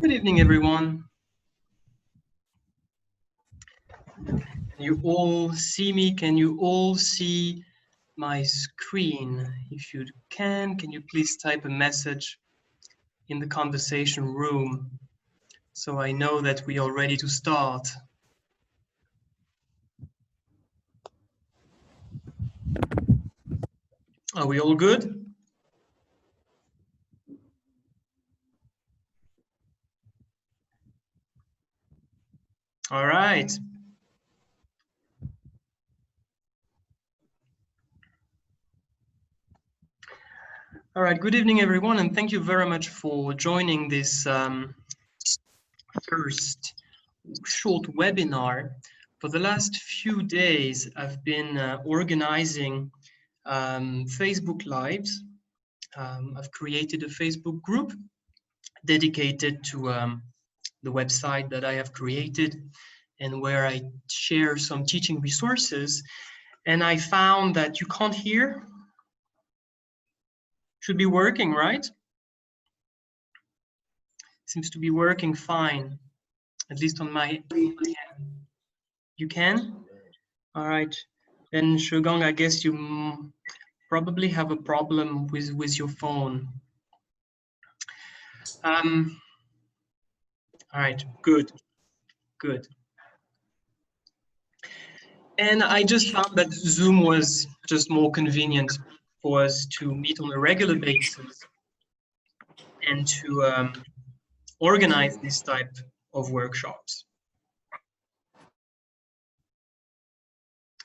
Good evening, everyone. Can you all see me? Can you all see my screen? If you can you please type a message in the conversation room so I know that we are ready to start? Are we all good? All right. All right, good evening, everyone, and thank you very much for joining this first short webinar. For the last few days, I've been organizing Facebook Lives. I've created a Facebook group dedicated to the website that I have created and where I share some teaching resources. And I found that you can't hear. Should be working, right? Seems to be working fine, at least on my end. You can? All right. Then Shugong, I guess you probably have a problem with your phone. All right, good. And I just found that Zoom was just more convenient for us to meet on a regular basis and to organize this type of workshops.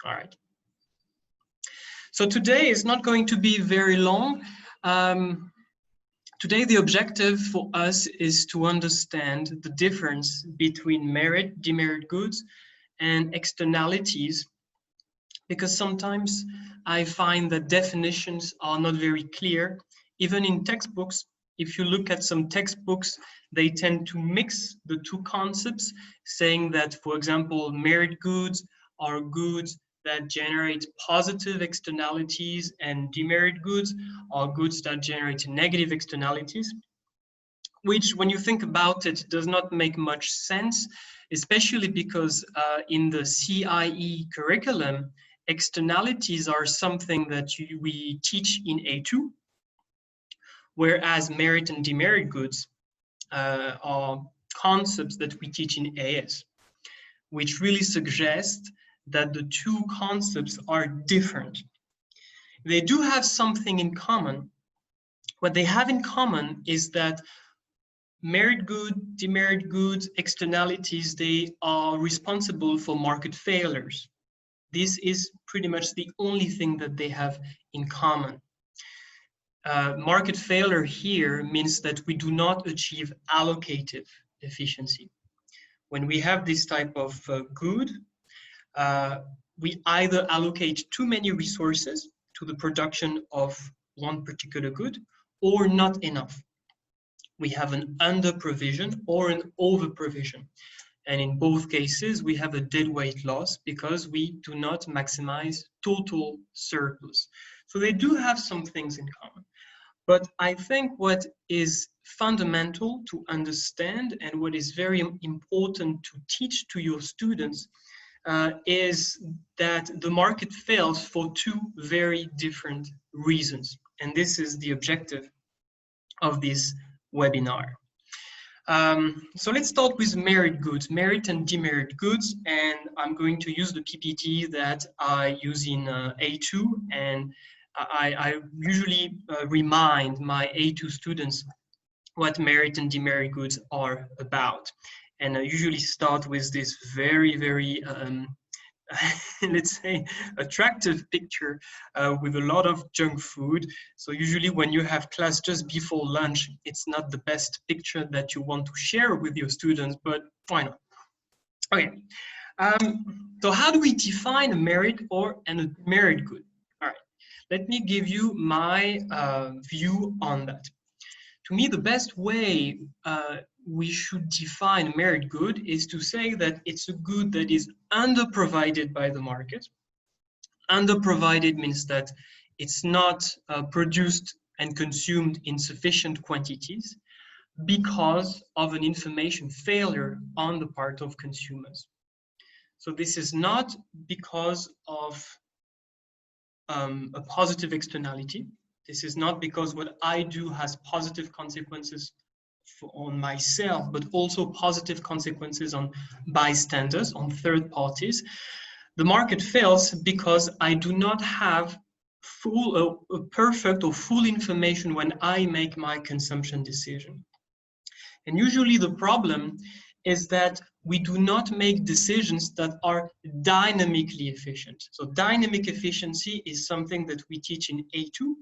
All right. So today is not going to be very long. Today, the objective for us is to understand the difference between merit-demerit goods and externalities, because sometimes I find that definitions are not very clear. Even in textbooks, if you look at some textbooks, they tend to mix the two concepts, saying that, for example, merit goods are goods that generate positive externalities and demerit goods are goods that generate negative externalities, which, when you think about it, does not make much sense, especially because in the CIE curriculum, externalities are something that we teach in A2, whereas merit and demerit goods are concepts that we teach in AS, which really suggests that the two concepts are different. They do have something in common. What they have in common is that merit good, demerit goods, externalities, they are responsible for market failures. This is pretty much the only thing that they have in common. Market failure here means that we do not achieve allocative efficiency. When we have this type of good, we either allocate too many resources to the production of one particular good or not enough. We have an under provision or an over provision. And in both cases, we have a deadweight loss because we do not maximize total surplus. So they do have some things in common. But I think what is fundamental to understand and what is very important to teach to your students is that the market fails for two very different reasons. And this is the objective of this webinar. So let's start with merit goods, merit and demerit goods, and I'm going to use the PPT that I use in A2, and I usually remind my A2 students what merit and demerit goods are about. And I usually start with this very, very, let's say, attractive picture with a lot of junk food. So usually when you have class just before lunch, it's not the best picture that you want to share with your students, but why not? Okay, so how do we define a merit or a demerit good? All right, let me give you my view on that. To me, the best way we should define a merit good is to say that it's a good that is underprovided by the market. Underprovided means that it's not produced and consumed in sufficient quantities because of an information failure on the part of consumers. So this is not because of a positive externality. This is not because what I do has positive consequences on myself, but also positive consequences on bystanders, on third parties. The market fails because I do not have perfect or full information when I make my consumption decision. And usually the problem is that we do not make decisions that are dynamically efficient. So dynamic efficiency is something that we teach in A2,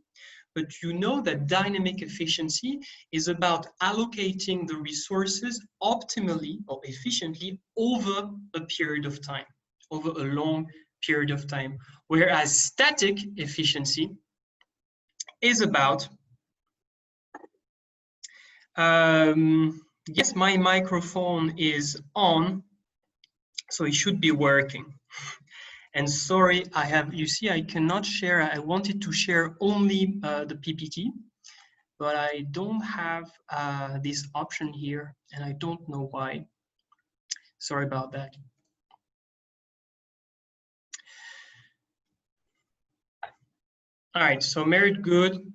but you know that dynamic efficiency is about allocating the resources optimally or efficiently over a period of time, over a long period of time. Whereas static efficiency is about, yes, my microphone is on, so it should be working. And sorry, you see, I cannot share. I wanted to share only the PPT, but I don't have this option here, and I don't know why. Sorry about that. All right, so Merit Good.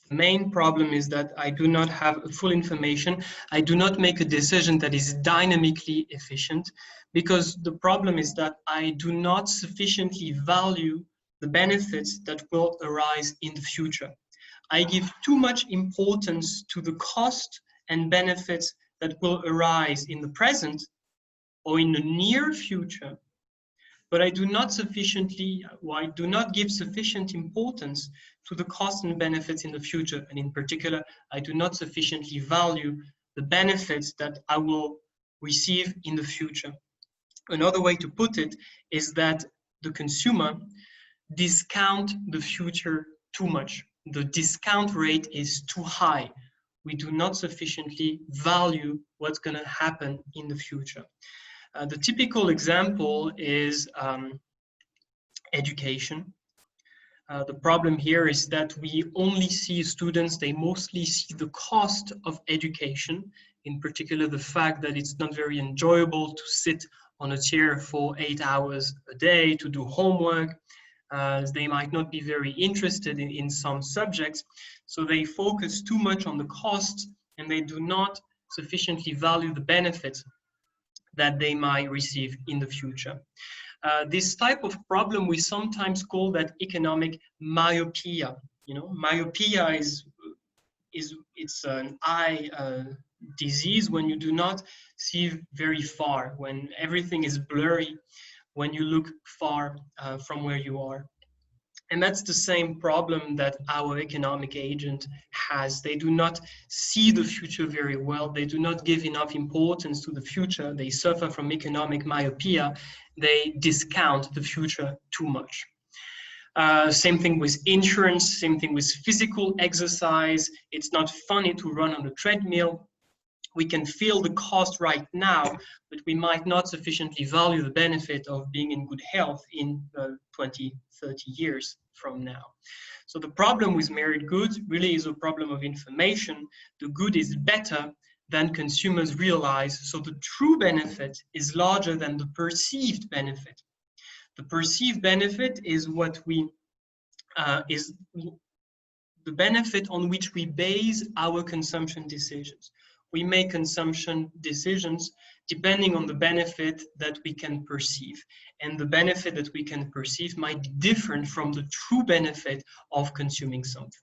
The main problem is that I do not have full information. I do not make a decision that is dynamically efficient, because the problem is that I do not sufficiently value the benefits that will arise in the future. I give too much importance to the cost and benefits that will arise in the present or in the near future, but I do not give sufficient importance to the costs and benefits in the future. And in particular, I do not sufficiently value the benefits that I will receive in the future. Another way to put it is that the consumer discount the future too much. The discount rate is too high. We do not sufficiently value what's going to happen in the future. The typical example is education. The problem here is that we only see students, they mostly see the cost of education, in particular the fact that it's not very enjoyable to sit on a chair for 8 hours a day to do homework. They might not be very interested in some subjects, so they focus too much on the costs and they do not sufficiently value the benefits that they might receive in the future. This type of problem, we sometimes call that economic myopia. You know, myopia it's an eye disease when you do not see very far, when everything is blurry, when you look far from where you are. And that's the same problem that our economic agent has. They do not see the future very well. They do not give enough importance to the future. They suffer from economic myopia. They discount the future too much. Same thing with insurance, same thing with physical exercise. It's not funny to run on a treadmill. We can feel the cost right now, but we might not sufficiently value the benefit of being in good health in 20, 30 years from now. So the problem with Merit Goods really is a problem of information. The good is better than consumers realize, so the true benefit is larger than the perceived benefit. The perceived benefit is what we, is the benefit on which we base our consumption decisions. We make consumption decisions depending on the benefit that we can perceive. And the benefit that we can perceive might be different from the true benefit of consuming something.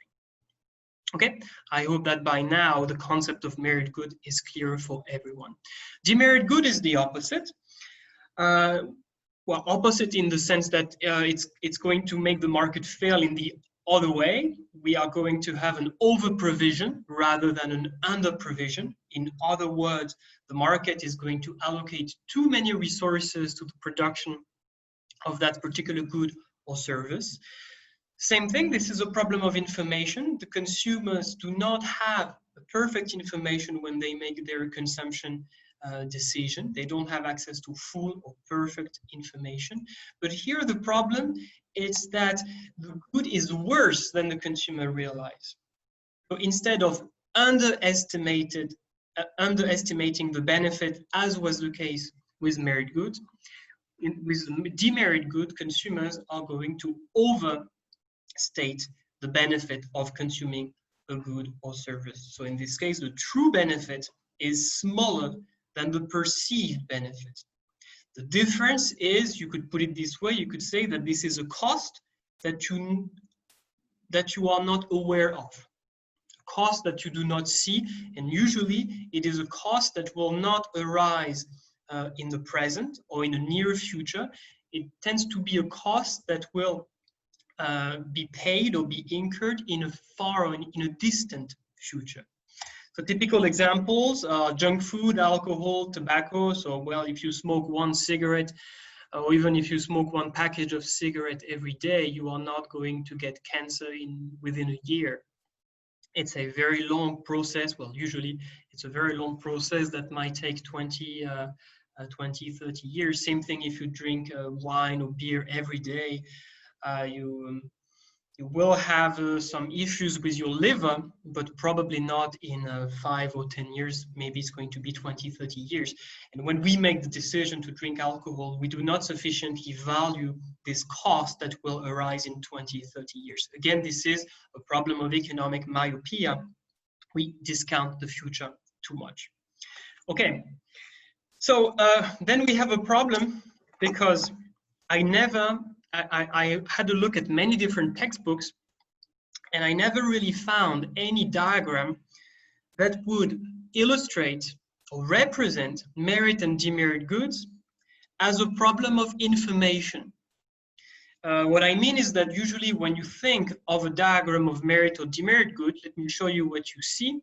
Okay, I hope that by now the concept of merit good is clear for everyone. Demerit good is the opposite. Well, opposite in the sense that it's going to make the market fail in the other way. We are going to have an over-provision rather than an under-provision. In other words, the market is going to allocate too many resources to the production of that particular good or service. Same thing, this is a problem of information. The consumers do not have perfect information when they make their consumption decision. They don't have access to full or perfect information. But here the problem it's that the good is worse than the consumer realizes. So instead of underestimating the benefit, as was the case with merit goods, with demerit good, consumers are going to overstate the benefit of consuming a good or service. So in this case, the true benefit is smaller than the perceived benefit. The difference is, you could put it this way, you could say that this is a cost that you are not aware of, a cost that you do not see, and usually it is a cost that will not arise in the present or in the near future. It tends to be a cost that will be paid or be incurred in a far or in a distant future. So typical examples are junk food, alcohol, tobacco. So, well, if you smoke one cigarette, or even if you smoke one package of cigarette every day, you are not going to get cancer within a year. It's a very long process. Well, usually it's a very long process that might take 20, 30 years. Same thing if you drink wine or beer every day. You will have some issues with your liver, but probably not in 5 or 10 years. Maybe it's going to be 20, 30 years. And when we make the decision to drink alcohol, we do not sufficiently value this cost that will arise in 20, 30 years. Again, this is a problem of economic myopia. We discount the future too much. Okay, so then we have a problem because I had a look at many different textbooks, and I never really found any diagram that would illustrate or represent merit and demerit goods as a problem of information. What I mean is that usually when you think of a diagram of merit or demerit good, let me show you what you see.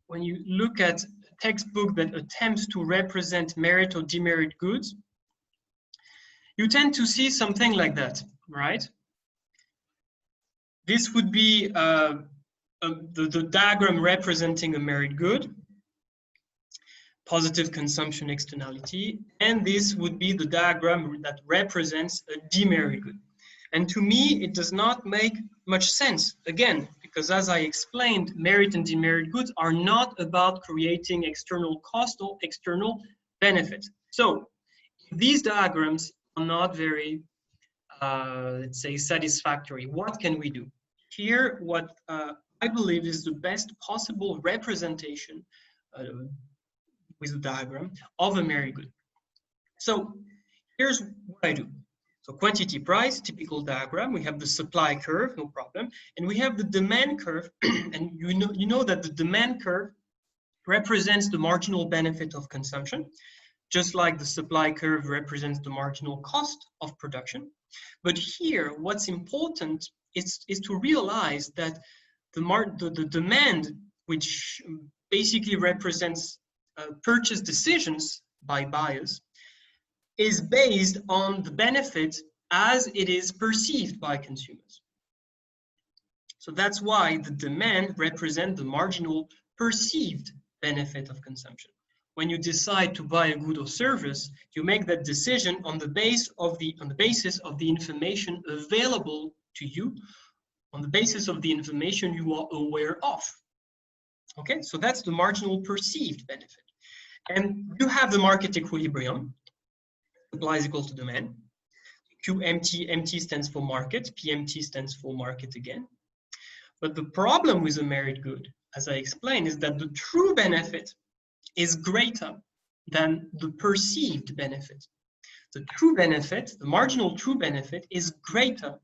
When you look at a textbook that attempts to represent merit or demerit goods, you tend to see something like that, right? This would be the diagram representing a merit good, positive consumption externality, and this would be the diagram that represents a demerit good. And to me, it does not make much sense, again, because as I explained, merit and demerit goods are not about creating external cost or external benefit. So these diagrams are not very, let's say, satisfactory. What can we do? Here, what I believe is the best possible representation with a diagram of a merit good. So here's what I do. So quantity price, typical diagram. We have the supply curve, no problem. And we have the demand curve. And you know that the demand curve represents the marginal benefit of consumption, just like the supply curve represents the marginal cost of production. But here, what's important is to realize that the demand, which basically represents purchase decisions by buyers, is based on the benefit as it is perceived by consumers. So that's why the demand represents the marginal perceived benefit of consumption. When you decide to buy a good or service, you make that decision on the basis of the information available to you, on the basis of the information you are aware of. Okay, so that's the marginal perceived benefit. And you have the market equilibrium. Supply is equal to demand. QMT, MT stands for market, PMT stands for market again. But the problem with a merit good, as I explained, is that the true benefit is greater than the perceived benefit. The true benefit, the marginal true benefit, is greater than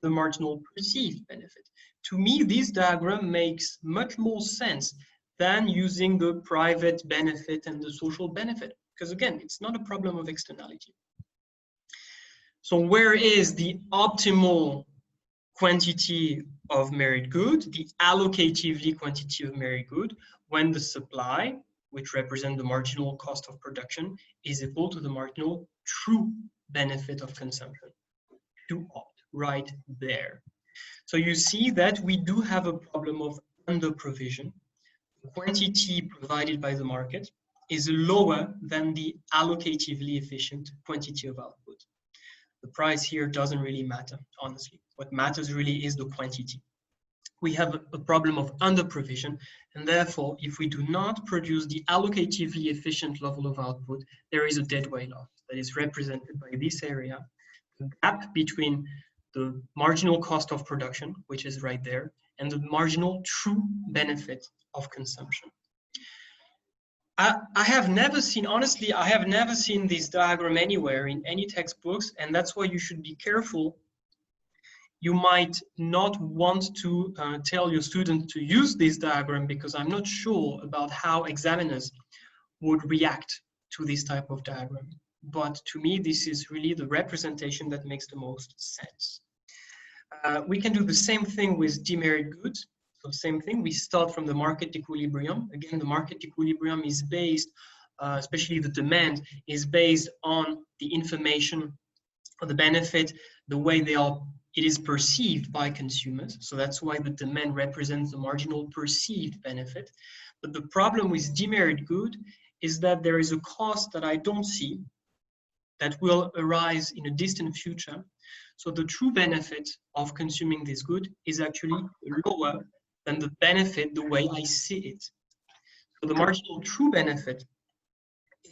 the marginal perceived benefit. To me, this diagram makes much more sense than using the private benefit and the social benefit, because again, it's not a problem of externality. So where is the optimal quantity of merit good, the allocatively quantity of merit good, when the supply, which represents the marginal cost of production, is equal to the marginal true benefit of consumption? To opt right there. So you see that we do have a problem of under-provision. The quantity provided by the market is lower than the allocatively efficient quantity of output. The price here doesn't really matter, honestly. What matters really is the quantity. We have a problem of under-provision, and therefore, if we do not produce the allocatively efficient level of output, there is a deadweight loss that is represented by this area, the gap between the marginal cost of production, which is right there, and the marginal true benefit of consumption. I have never seen, honestly, I have never seen this diagram anywhere in any textbooks, and that's why you should be careful. You might not want to tell your student to use this diagram because I'm not sure about how examiners would react to this type of diagram. But to me, this is really the representation that makes the most sense. We can do the same thing with demerit goods. So same thing, we start from the market equilibrium. Again, the market equilibrium is based, especially the demand, is based on the information or the benefit, the way it is perceived by consumers. So that's why the demand represents the marginal perceived benefit. But the problem with demerit good is that there is a cost that I don't see that will arise in a distant future. So the true benefit of consuming this good is actually lower than the benefit the way I see it. So the marginal true benefit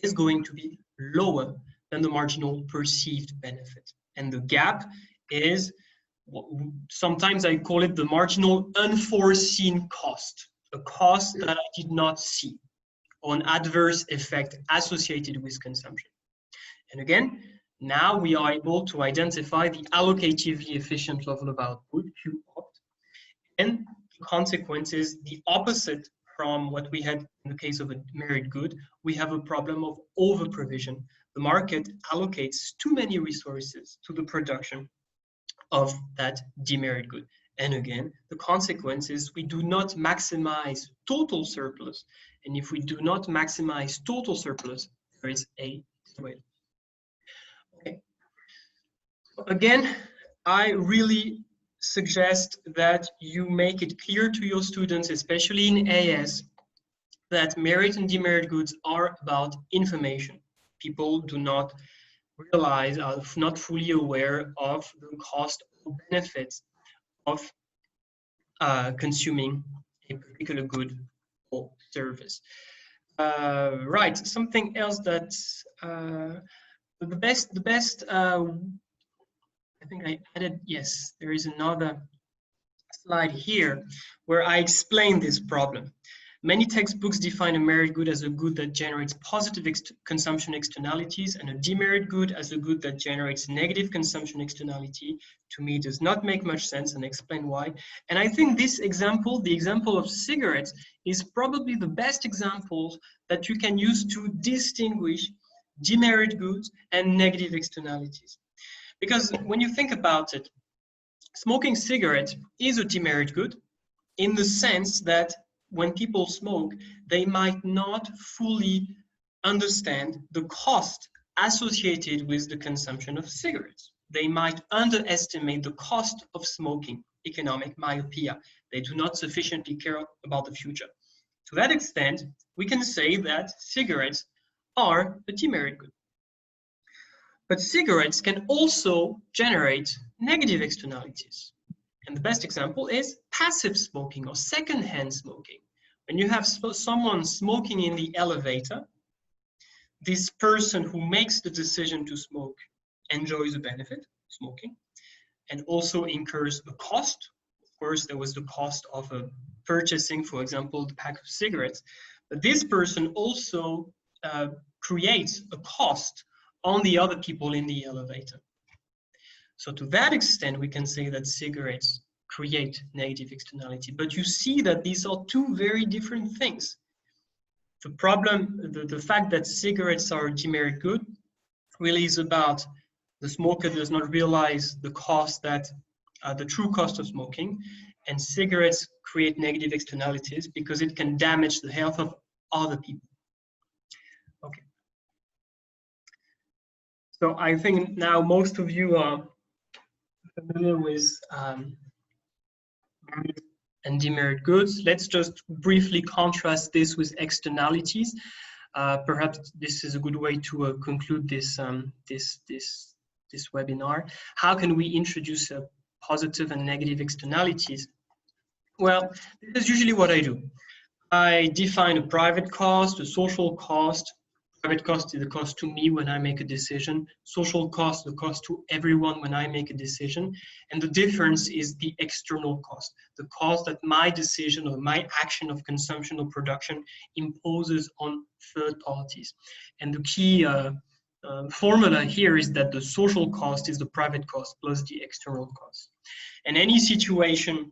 is going to be lower than the marginal perceived benefit. And the gap is, sometimes I call it the marginal unforeseen cost, a cost that I did not see, or an adverse effect associated with consumption. And again, now we are able to identify the allocatively efficient level of output, Q opt, and the consequence is the opposite from what we had in the case of a demerit good. We have a problem of over-provision. The market allocates too many resources to the production of that demerit good. And again, the consequence is we do not maximize total surplus. And if we do not maximize total surplus, there is a deadweight. Okay. Again, I really suggest that you make it clear to your students, especially in AS, that merit and demerit goods are about information. People do not realize, are not fully aware of the cost or benefits of consuming a particular good or service. Right, something else that the best I think I added, yes, there is another slide here where I explain this problem. Many textbooks define a merit good as a good that generates positive consumption externalities and a demerit good as a good that generates negative consumption externality. To me, it does not make much sense, and explain why. And I think this example, the example of cigarettes, is probably the best example that you can use to distinguish demerit goods and negative externalities. Because when you think about it, smoking cigarettes is a demerit good in the sense that when people smoke, they might not fully understand the cost associated with the consumption of cigarettes. They might underestimate the cost of smoking, economic myopia. They do not sufficiently care about the future. To that extent, we can say that cigarettes are a demerit good. But cigarettes can also generate negative externalities. And the best example is passive smoking or secondhand smoking. When you have someone smoking in the elevator, this person who makes the decision to smoke enjoys the benefit, smoking, and also incurs a cost. Of course, there was the cost of purchasing, for example, the pack of cigarettes. But this person also creates a cost on the other people in the elevator. So to that extent, we can say that cigarettes create negative externality. But you see that these are two very different things. The problem, the fact that cigarettes are a demerit good really is about the smoker does not realize the cost that, the true cost of smoking, and cigarettes create negative externalities because it can damage the health of other people. Okay. So I think now most of you are familiar with merit and demerit goods. Let's just briefly contrast this with externalities. Perhaps this is a good way to conclude this this webinar, how can we introduce a positive and negative externalities? Well, this is usually what I do. I define a private cost, a social cost. Private cost is the cost to me when I make a decision. Social cost, the cost to everyone when I make a decision. And the difference is the external cost, the cost that my decision or my action of consumption or production imposes on third parties. And the key formula here is that the social cost is the private cost plus the external cost. And any situation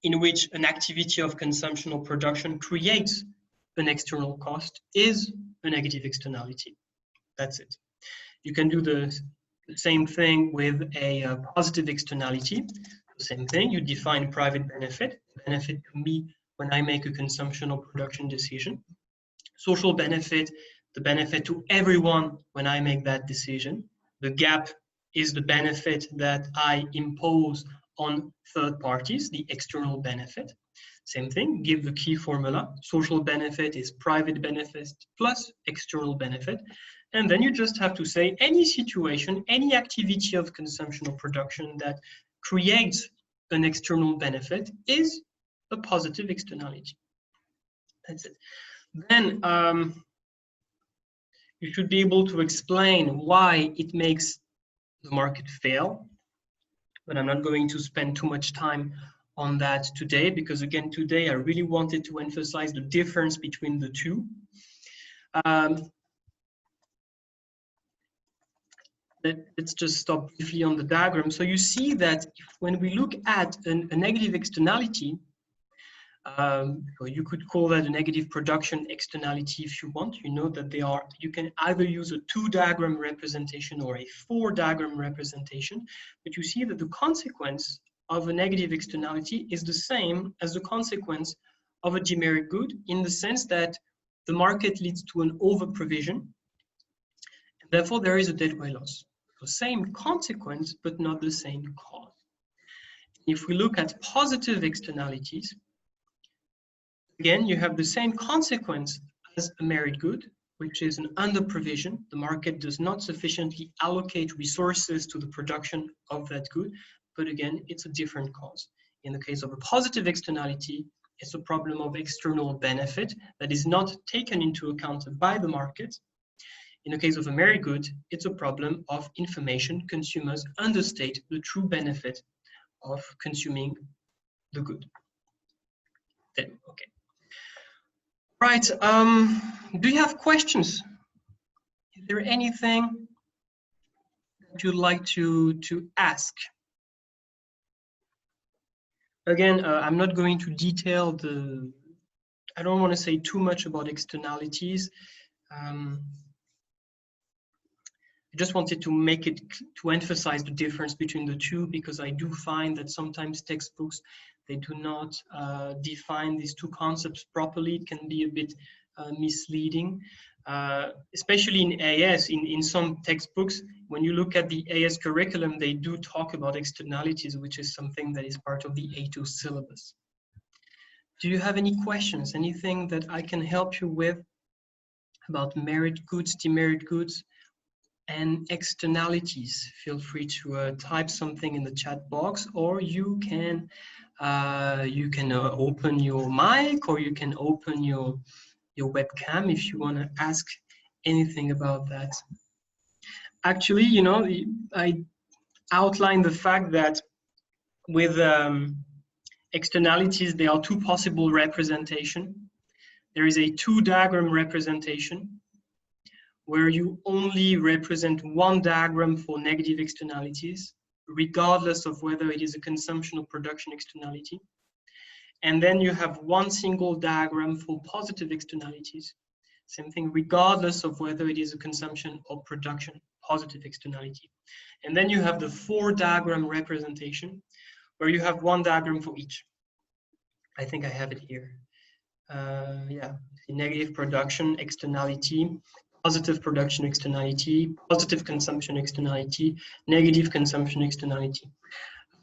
in which an activity of consumption or production creates an external cost is a negative externality. That's it. You can do the same thing with a positive externality. The same thing, you define private benefit to me when I make a consumption or production decision. Social benefit, the benefit to everyone when I make that decision. The gap is the benefit that I impose on third parties, the external benefit. Same thing, give the key formula. Social benefit is private benefit plus external benefit. And then you just have to say any situation, any activity of consumption or production that creates an external benefit is a positive externality. That's it. Then you should be able to explain why it makes the market fail. But I'm not going to spend too much time on that today, because again, today I really wanted to emphasize the difference between the two. Let's just stop briefly on the diagram. So you see that when we look at a negative externality, or you could call that a negative production externality if you want. You know that they are, you can either use a 2-diagram representation or a 4-diagram representation, but you see that the consequence of a negative externality is the same as the consequence of a demerit good, in the sense that the market leads to an over-provision, and therefore there is a deadweight loss. So same consequence, but not the same cause. If we look at positive externalities, again, you have the same consequence as a merit good, which is an under-provision. The market does not sufficiently allocate resources to the production of that good, but again, it's a different cause. In the case of a positive externality, it's a problem of external benefit that is not taken into account by the market. In the case of a merit good, it's a problem of information. Consumers understate the true benefit of consuming the good. Then, okay. Right, do you have questions? Is there anything that you'd like to ask? Again, I'm not going to detail I don't want to say too much about externalities. I just wanted to make it, to emphasize the difference between the two, because I do find that sometimes textbooks, they do not define these two concepts properly. It can be a bit misleading, especially in AS. In some textbooks, when you look at the AS curriculum, they do talk about externalities, which is something that is part of the A2 syllabus. Do you have any questions? Anything that I can help you with about merit goods, demerit goods, and externalities? Feel free to type something in the chat box, or you can open your mic, or you can open your webcam if you want to ask anything about that. Actually, you know, I outlined the fact that with externalities, there are two possible representations. There is a 2-diagram representation, where you only represent one diagram for negative externalities, regardless of whether it is a consumption or production externality. And then you have one single diagram for positive externalities. Same thing, regardless of whether it is a consumption or production positive externality. And then you have the 4-diagram representation, where you have one diagram for each. I think I have it here. Yeah, negative production externality, positive production externality, positive consumption externality, negative consumption externality.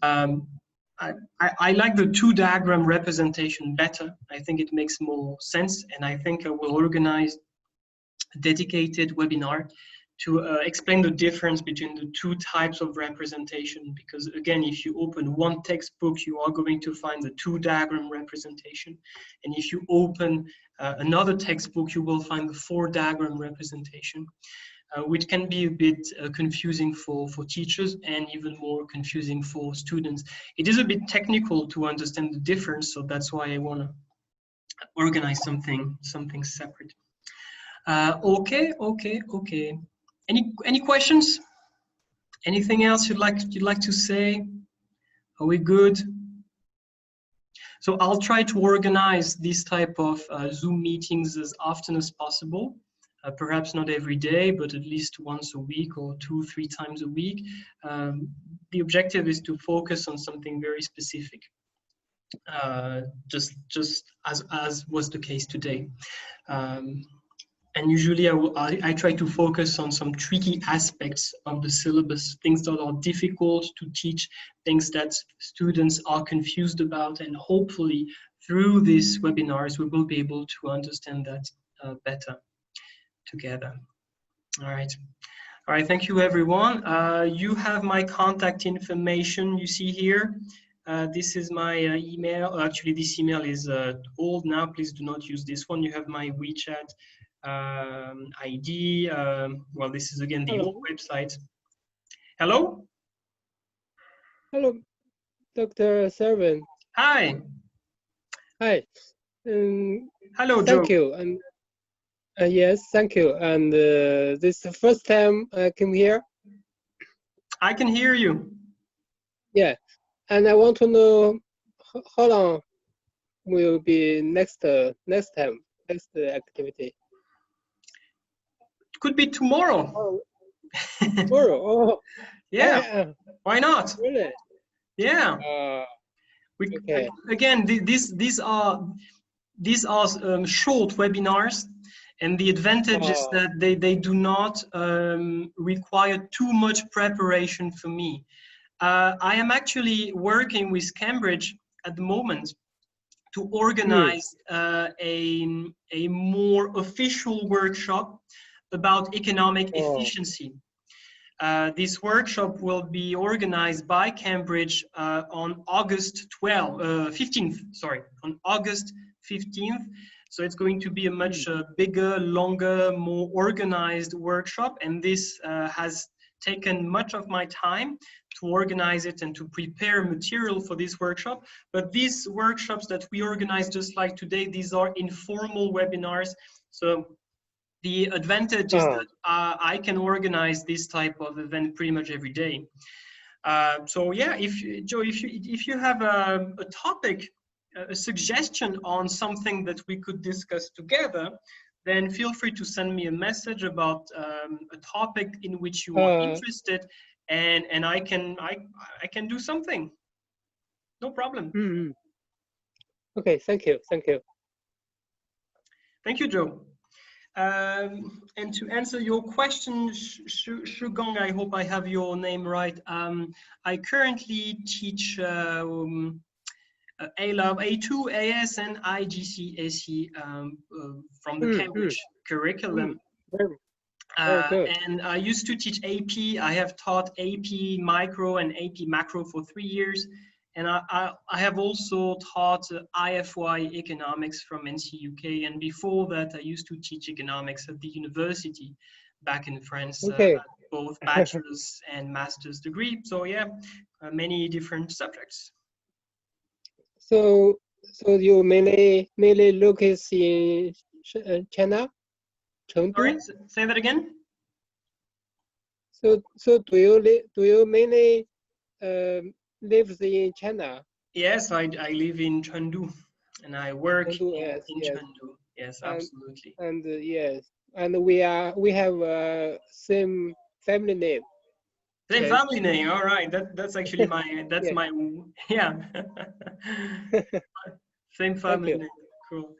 I like the 2-diagram representation better. I think it makes more sense, and I think I will organize a dedicated webinar explain the difference between the two types of representation, because again, if you open one textbook, you are going to find the two diagram representation, and if you open another textbook, you will find the four diagram representation, which can be a bit confusing for teachers and even more confusing for students. It is a bit technical to understand the difference, so that's why I want to organize something separate. Okay. Any questions? Anything else you'd like to say? Are we good? So I'll try to organize this type of Zoom meetings as often as possible. Perhaps not every day, but at least once a week or 2-3 times a week. The objective is to focus on something very specific, just as was the case today. And usually I try to focus on some tricky aspects of the syllabus, things that are difficult to teach, things that students are confused about, and hopefully through these webinars we will be able to understand that better together. All right, thank you everyone. You have my contact information you see here. This is my email. Actually, this email is old now. Please do not use this one. You have my WeChat ID. Well, this is again the old website. Hello? Hello, Dr. Servan. Hi. Hi. Hello, Joe. Thank you. And yes, thank you. And this is the first time I came here. I can hear you. Yeah. And I want to know how long will be next activity. It could be tomorrow. Oh. Tomorrow. Oh. Yeah. Why not? Really? Yeah. Okay. Again, these are short webinars, and the advantage is that they do not require too much preparation for me. I am actually working with Cambridge at the moment to organize a more official workshop about economic efficiency. This workshop will be organized by Cambridge on August 15th. Sorry, on August 15th. So it's going to be a much bigger, longer, more organized workshop, and this has taken much of my time to organize it and to prepare material for this workshop. But these workshops that we organize just like today, these are informal webinars. So the advantage is that I can organize this type of event pretty much every day. So yeah, Joe, if you have a topic, a suggestion on something that we could discuss together, then feel free to send me a message about a topic in which you are interested, and I can do something. No problem. Okay, thank you. Thank you, Joe. And to answer your question, Shugong, I hope I have your name right. I currently teach A-Lab, A2, AS, and IGCSE from the Cambridge curriculum. Very good. And I used to teach AP. I have taught AP Micro and AP Macro for 3 years. And I have also taught IFY economics from NCUK. And before that, I used to teach economics at the university back in France, both bachelor's and master's degree. So yeah, many different subjects. So you mainly look in China, Chengdu? Sorry, say that again. So do you mainly live in China? Yes, I live in Chengdu, and I work in Chengdu. Yes, absolutely. And yes, and we have same family name. Same family name. All right, that's actually my my same family name. Cool.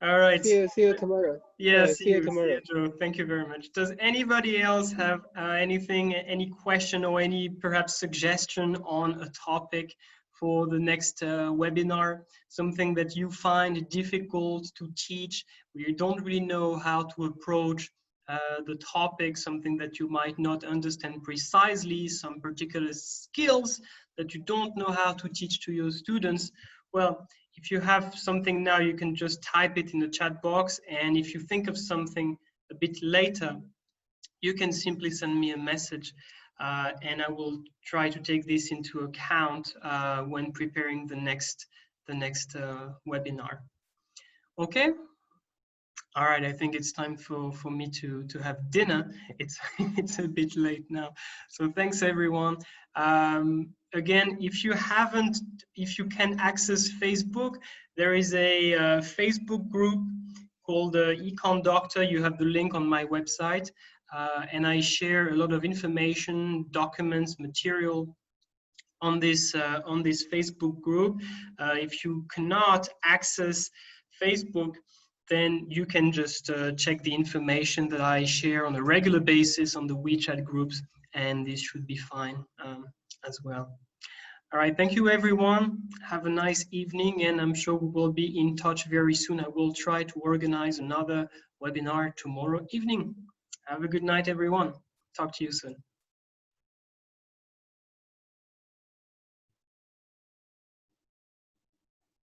All right. See you tomorrow. Yes, see you tomorrow. See you, Joe. Thank you very much. Does anybody else have any question or any perhaps suggestion on a topic for the next webinar? Something that you find difficult to teach, where you don't really know how to approach the topic, something that you might not understand precisely, some particular skills that you don't know how to teach to your students, well, if you have something now, you can just type it in the chat box. And if you think of something a bit later, you can simply send me a message, and I will try to take this into account when preparing the next webinar. Okay. All right, I think it's time for me to have dinner. It's a bit late now. So thanks everyone. Again, if you can access Facebook, there is a Facebook group called EconDoctor. You have the link on my website, and I share a lot of information, documents, material on this Facebook group. If you cannot access Facebook, then you can just check the information that I share on a regular basis on the WeChat groups, and this should be fine as well. All right, thank you everyone. Have a nice evening, and I'm sure we will be in touch very soon. I will try to organize another webinar tomorrow evening. Have a good night, everyone. Talk to you soon.